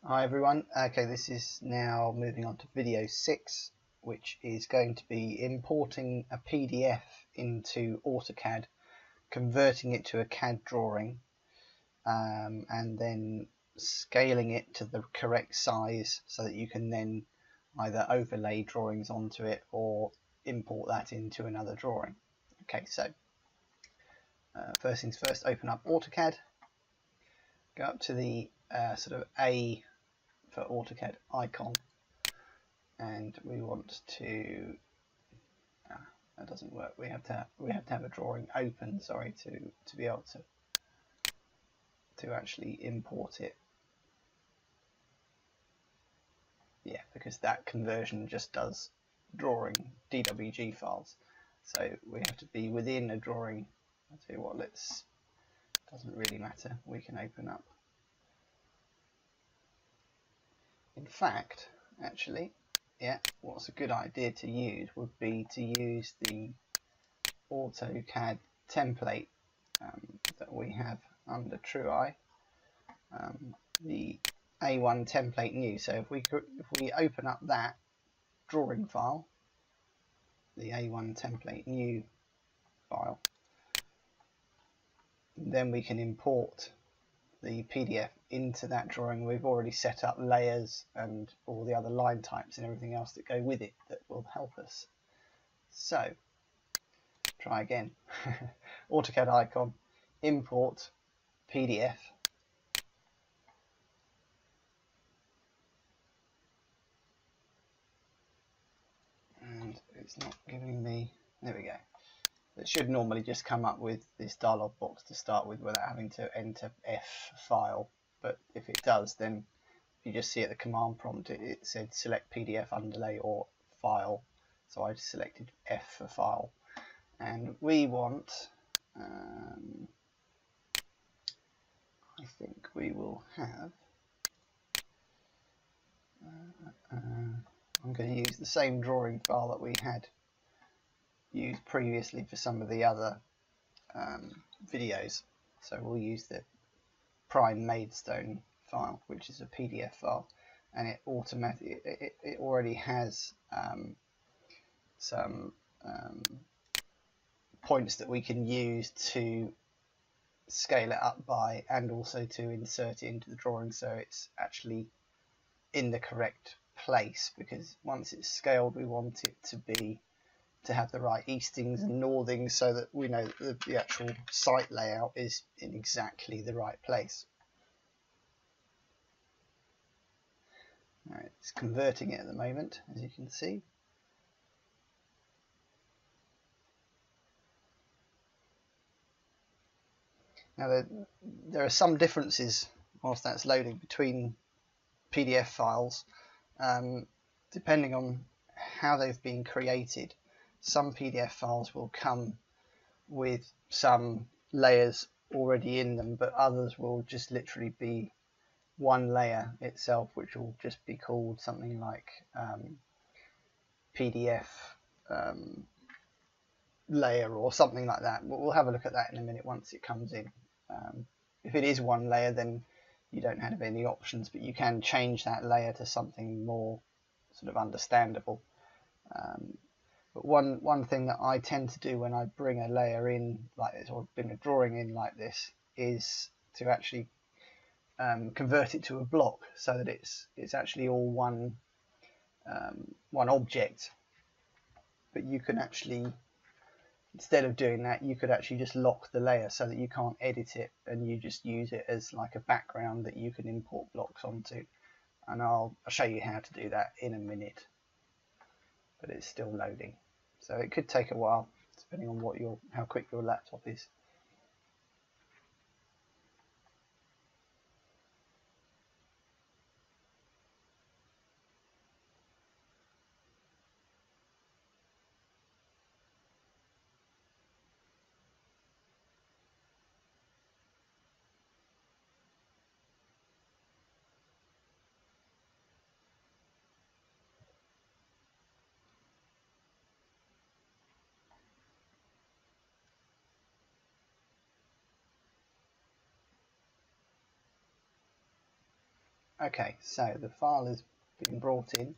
Hi everyone. Okay, this is now moving on to video 6, which is going to be importing a PDF into Autocad, converting it to a CAD drawing, and then scaling it to the correct size so that you can then either overlay drawings onto it or import that into another drawing. Okay, so first things first, open up Autocad, go up to the sort of A for Autocad icon, and we want to that doesn't work. We have to have a drawing open, sorry, to be able to actually import it. Yeah, because that conversion just does drawing DWG files, so we have to be within a drawing. I'll tell you what, doesn't really matter, we can open up. In fact, actually, yeah, what's a good idea to use would be to use the Autocad template that we have under TruEye, the A1 template new. So if we open up that drawing file, the A1 template new file, then we can import the PDF into that drawing. We've already set up layers and all the other line types and everything else that go with it that will help us. So try again. Autocad icon, import PDF, and it's not giving me, there we go. It should normally just come up with this dialog box to start with without having to enter F file, but if it does, then you just see at the command prompt it said select PDF underlay or file, so I just selected F for file, and we want I think we will have I'm going to use the same drawing file that we had used previously for some of the other videos, so we'll use the prime Maidstone file, which is a PDF file, and it already has some points that we can use to scale it up by, and also to insert it into the drawing so it's actually in the correct place, because once it's scaled we want it to have the right eastings and northings so that we know that the actual site layout is in exactly the right place. Right, it's converting it at the moment, as you can see. Now there are some differences whilst that's loading between PDF files, depending on how they've been created. Some PDF files will come with some layers already in them, but others will just literally be one layer itself, which will just be called something like PDF layer or something like that. We'll have a look at that in a minute once it comes in. If it is one layer, then you don't have any options, but you can change that layer to something more sort of understandable. But one thing that I tend to do when I bring a layer in like this, or bring a drawing in like this, is to actually convert it to a block so that it's actually all one object. But you can actually, instead of doing that, you could actually just lock the layer so that you can't edit it, and you just use it as like a background that you can import blocks onto. And I'll show you how to do that in a minute, but it's still loading, so it could take a while depending on how quick your laptop is. Okay, so the file has been brought in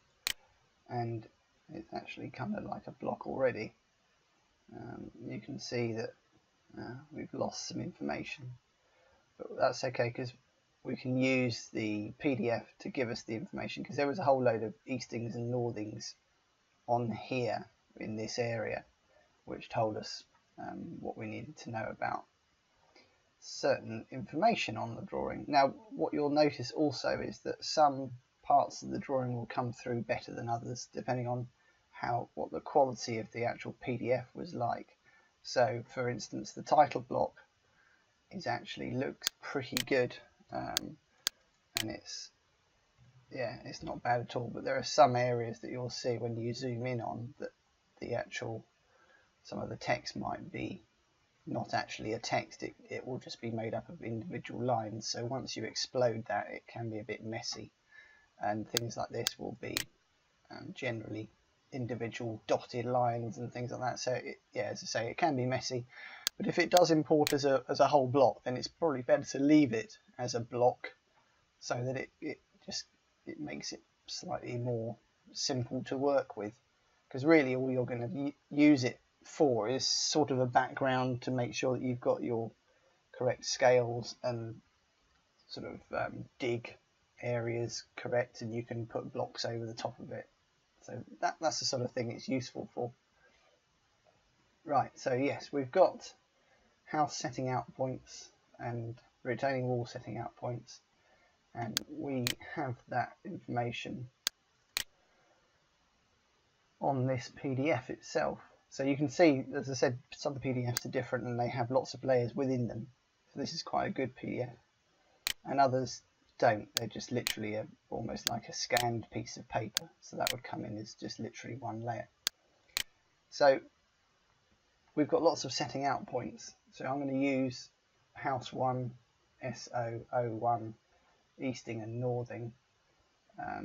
and it's actually kind of like a block already. You can see that we've lost some information, but that's okay because we can use the PDF to give us the information, because there was a whole load of eastings and northings on here in this area which told us what we needed to know about certain information on the drawing. Now what you'll notice also is that some parts of the drawing will come through better than others depending on what the quality of the actual PDF was like. So for instance, the title block looks pretty good, and it's not bad at all, but there are some areas that you'll see when you zoom in on that some of the text might be not actually a text. It will just be made up of individual lines, so once you explode that, it can be a bit messy, and things like this will be generally individual dotted lines and things like that. So as I say, it can be messy, but if it does import as a whole block, then it's probably better to leave it as a block so that it makes it slightly more simple to work with, because really all you're going to use it for is sort of a background to make sure that you've got your correct scales and sort of dig areas correct, and you can put blocks over the top of it. So that's the sort of thing it's useful for. Right, so yes, we've got house setting out points and retaining wall setting out points, and we have that information on this PDF itself. So you can see, as I said, some of the PDFs are different and they have lots of layers within them. So this is quite a good PDF, and others don't. They're just literally almost like a scanned piece of paper. So that would come in as just literally one layer. So we've got lots of setting out points. So I'm going to use house 1, SO01, easting and northing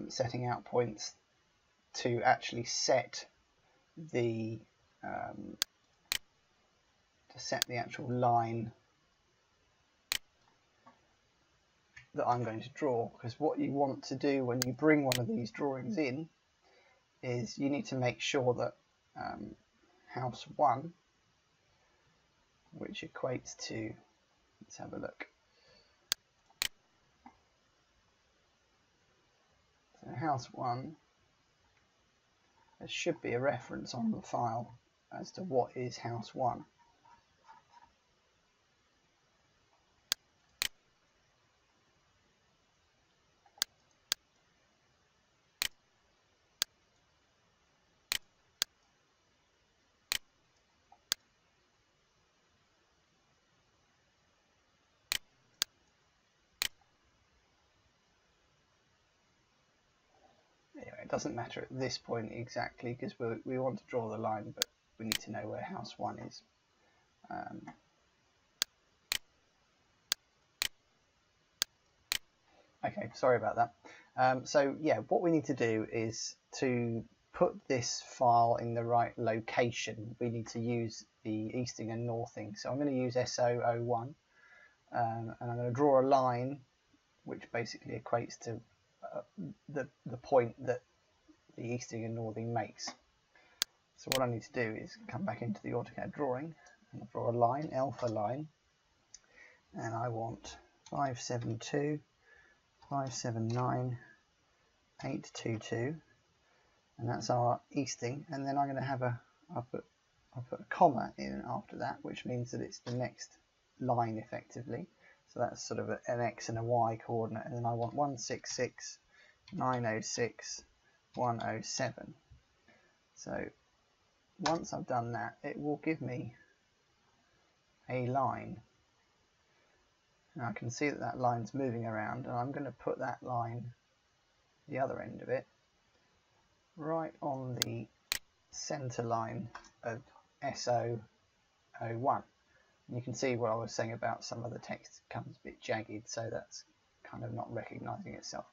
setting out points to actually set the actual line that I'm going to draw, because what you want to do when you bring one of these drawings in is you need to make sure that house 1, which equates to, let's have a look, so house 1, there should be a reference on the file as to what is house 1. Anyway, it doesn't matter at this point exactly, because we want to draw the line, but we need to know where house 1 is. Okay, sorry about that. So yeah, what we need to do is to put this file in the right location. We need to use the easting and northing. So I'm going to use SO01, and I'm going to draw a line which basically equates to the point that the easting and northing makes. So what I need to do is come back into the Autocad drawing and draw a line, alpha line, and I want 572, 579, 822, and that's our easting. And then I'm going to have I'll put a comma in after that, which means that it's the next line effectively. So that's sort of an X and a Y coordinate, and then I want 166, 906, 107. So once I've done that, it will give me a line. Now I can see that that line's moving around, and I'm going to put that line, the other end of it, right on the center line of SO01. And you can see what I was saying about some of the text becomes a bit jagged, so that's kind of not recognizing itself.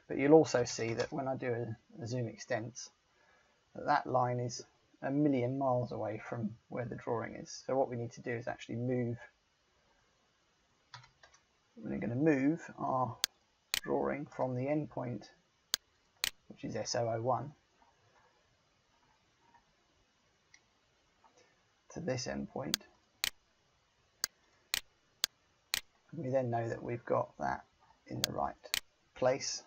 But you'll also see that when I do a zoom extents, that line is a million miles away from where the drawing is. So what we need to do is actually move. We're going to move our drawing from the endpoint, which is SO01, to this endpoint. And we then know that we've got that in the right place.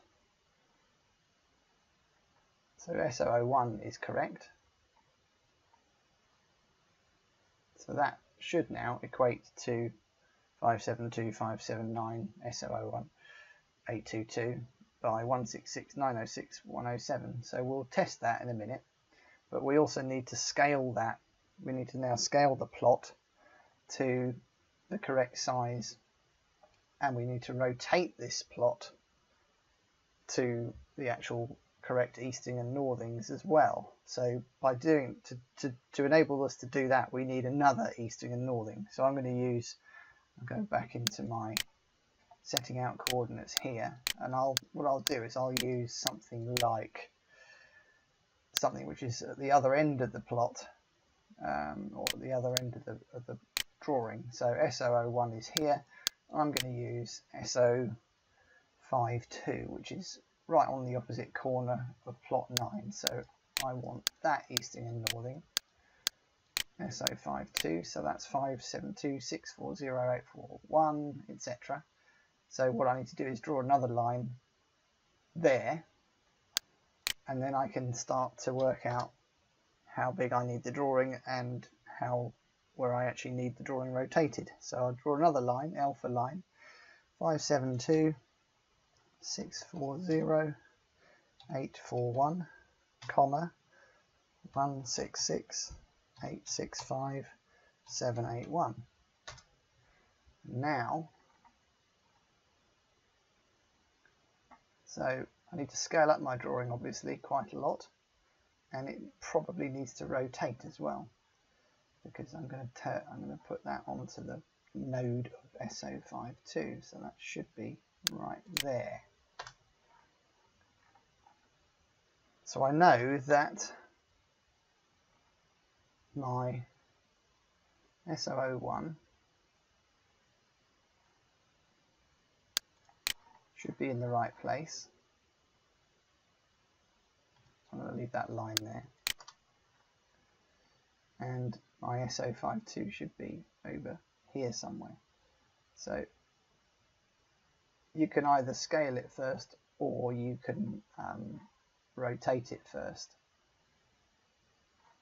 So SO01 is correct. So that should now equate to 572.579 SO01 822 by 166.906.107. So we'll test that in a minute, but we also need to scale that. We need to now scale the plot to the correct size, and we need to rotate this plot to the actual correct easting and northings as well. So by doing to enable us to do that, we need another easting and northing. So I'm going to use, I'll go back into my setting out coordinates here, and what I'll do is I'll use something like something which is at the other end of the plot, or the other end of the drawing. So SO01 is here. I'm going to use SO52, which is right on the opposite corner of plot 9. So I want that easting and northing, SO52, so that's 572.640.841, etc. So what I need to do is draw another line there, and then I can start to work out how big I need the drawing and where I actually need the drawing rotated. So I'll draw another line, alpha line, 572.640.841, comma 166.865.781. Now, so I need to scale up my drawing obviously quite a lot, and it probably needs to rotate as well, because I'm going to put that onto the node of SO52, so that should be right there. So I know that my SO01 should be in the right place. I'm going to leave that line there. And my SO52 should be over here somewhere. So you can either scale it first, or you can rotate it first.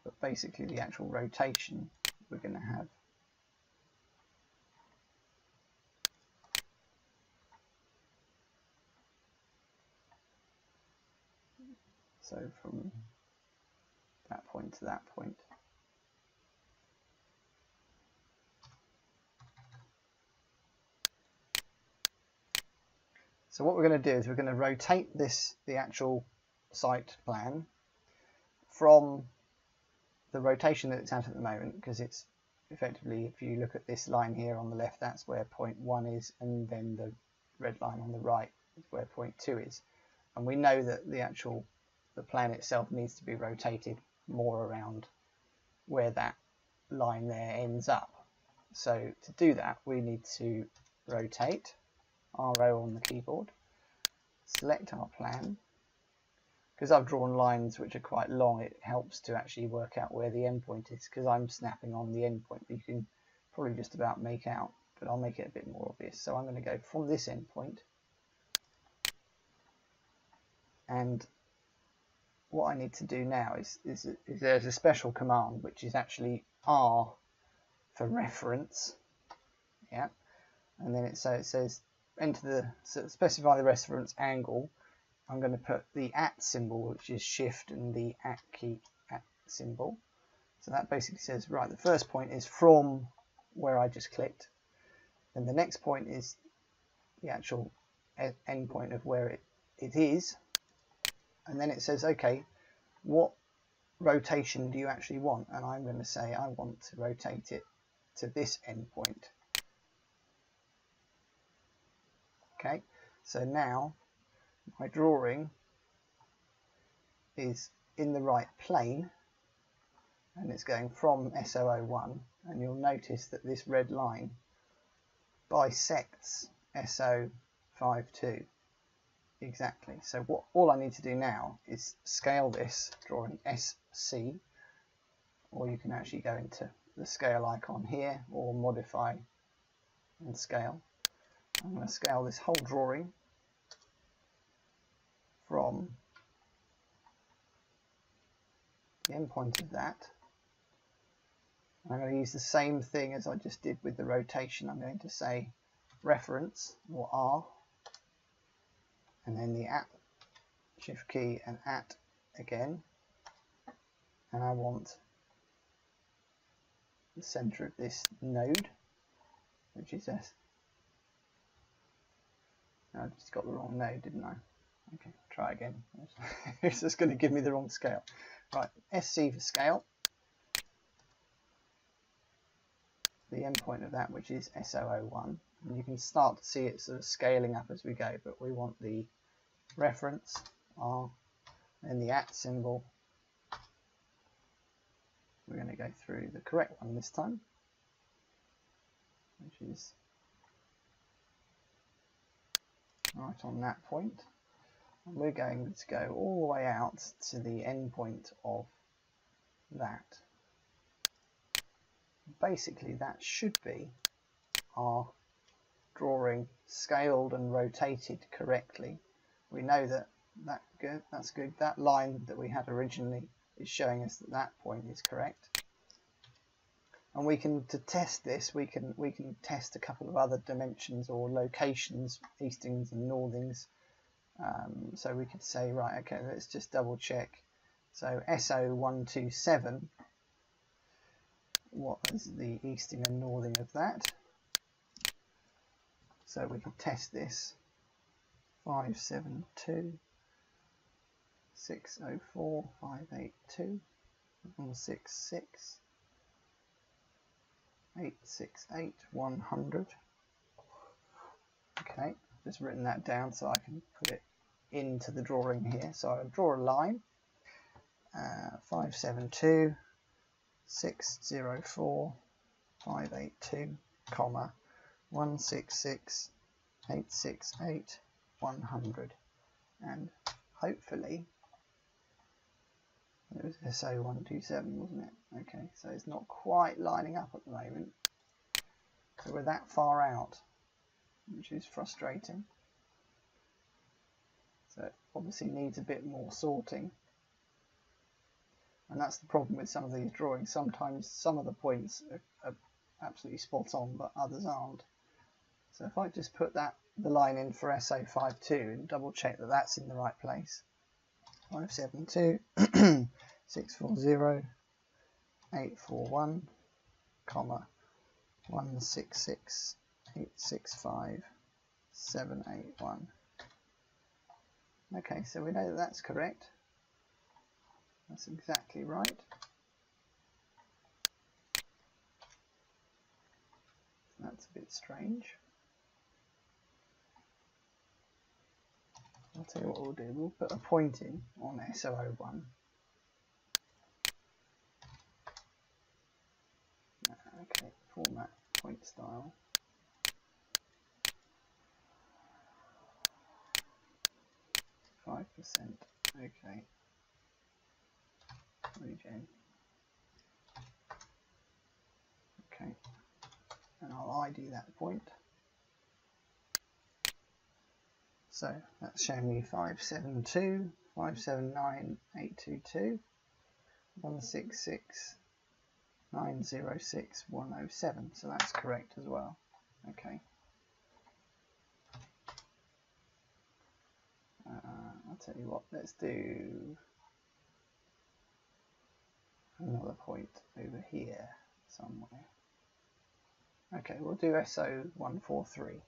But basically the actual rotation we're going to have so from that point to that point. So what we're going to do is we're going to rotate the actual site plan from the rotation that it's at the moment, because it's effectively, if you look at this line here on the left, that's where point 1 is, and then the red line on the right is where point 2 is. And we know that the plan itself needs to be rotated more around where that line there ends up. So to do that, we need to rotate RO on the keyboard, select our plan. Because I've drawn lines which are quite long, it helps to actually work out where the endpoint is, because I'm snapping on the endpoint, but you can probably just about make out, but I'll make it a bit more obvious. So I'm going to go from this endpoint, and what I need to do now is there's a special command which is actually R for reference, yeah, and then it says specify the reference angle. I'm going to put the @ symbol, which is shift, and the key @ symbol. So that basically says, right, the first point is from where I just clicked, and the next point is the actual end point of where it is, and then it says, okay, what rotation do you actually want? And I'm going to say I want to rotate it to this end point. Okay, so now my drawing is in the right plane, and it's going from SO01, and you'll notice that this red line bisects SO52. exactly. So all I need to do now is scale this drawing SC, or you can actually go into the scale icon here or modify and scale. I'm going to scale this whole drawing from the endpoint of that. I'm going to use the same thing as I just did with the rotation. I'm going to say reference, or R, and then the at shift key and at again, and I want the center of this node, which is S. I just got the wrong node, didn't I? Okay, try again. It's just going to give me the wrong scale. Right, SC for scale. The endpoint of that, which is S001, and you can start to see it sort of scaling up as we go, but we want the reference R, then the at symbol. We're going to go through the correct one this time, which is right on that point, and we're going to go all the way out to the endpoint of that. Basically, that should be our drawing scaled and rotated correctly. We know that's good. That line that we had originally is showing us that that point is correct. And we can, to test this, we can test a couple of other dimensions or locations, eastings and northings. So we could say, right, okay, let's just double check. So SO127, what is the easting and northing of that? So we can test this. 572, 604, 582, 166, 868, 100. Okay, just written that down so I can put it into the drawing here. So I'll draw a line. 572, 604, 582, comma, 166, 868, 100, and hopefully it was SO127, wasn't it? Okay, so it's not quite lining up at the moment, so we're that far out, which is frustrating. So it obviously needs a bit more sorting, and that's the problem with some of these drawings. Sometimes some of the points are absolutely spot on, but others aren't. So if I just put the line in for SO52 and double check that that's in the right place. 572, 640, 841, comma, 166, 865, 781. Okay, so we know that that's correct. That's exactly right. That's a bit strange. I'll tell you what we'll do. We'll put a point in on SO01. Okay, format point style. %. Okay. Regen. Okay. And I'll ID that point. So that's showing me 572, 579, 822, 166, 906, 107. So that's correct as well. Okay. I'll tell you what, let's do another point over here somewhere. Okay, we'll do SO143.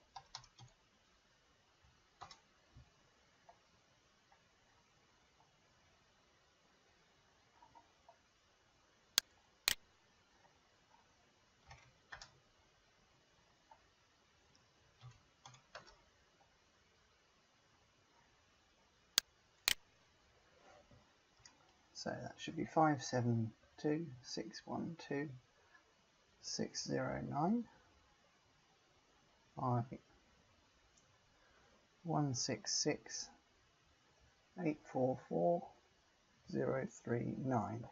So that should be 572, 612, 609, 166, 844039,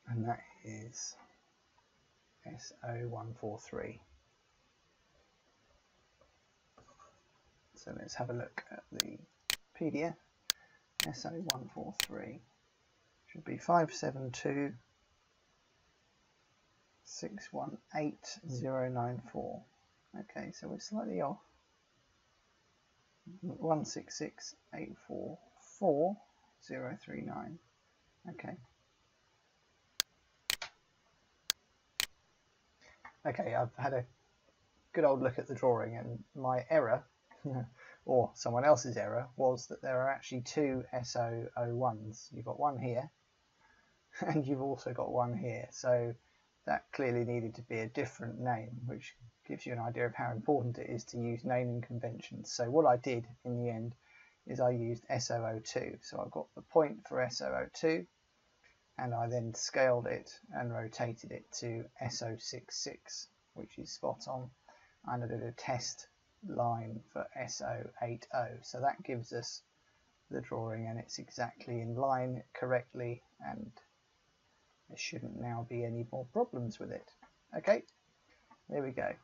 and that is SO143. So let's have a look at the PDF. SO143 should be 572.618.094. Okay, so we're slightly off. 166.844.039. Okay. Okay, I've had a good old look at the drawing, and my error, or someone else's error, was that there are actually two SO01s. You've got one here, and you've also got one here. So that clearly needed to be a different name, which gives you an idea of how important it is to use naming conventions. So what I did in the end is I used SO02. So I've got the point for SO02, and I then scaled it and rotated it to SO66, which is spot on. And I did a test line for SO80. So that gives us the drawing, and it's exactly in line correctly, and there shouldn't now be any more problems with it. Okay, there we go.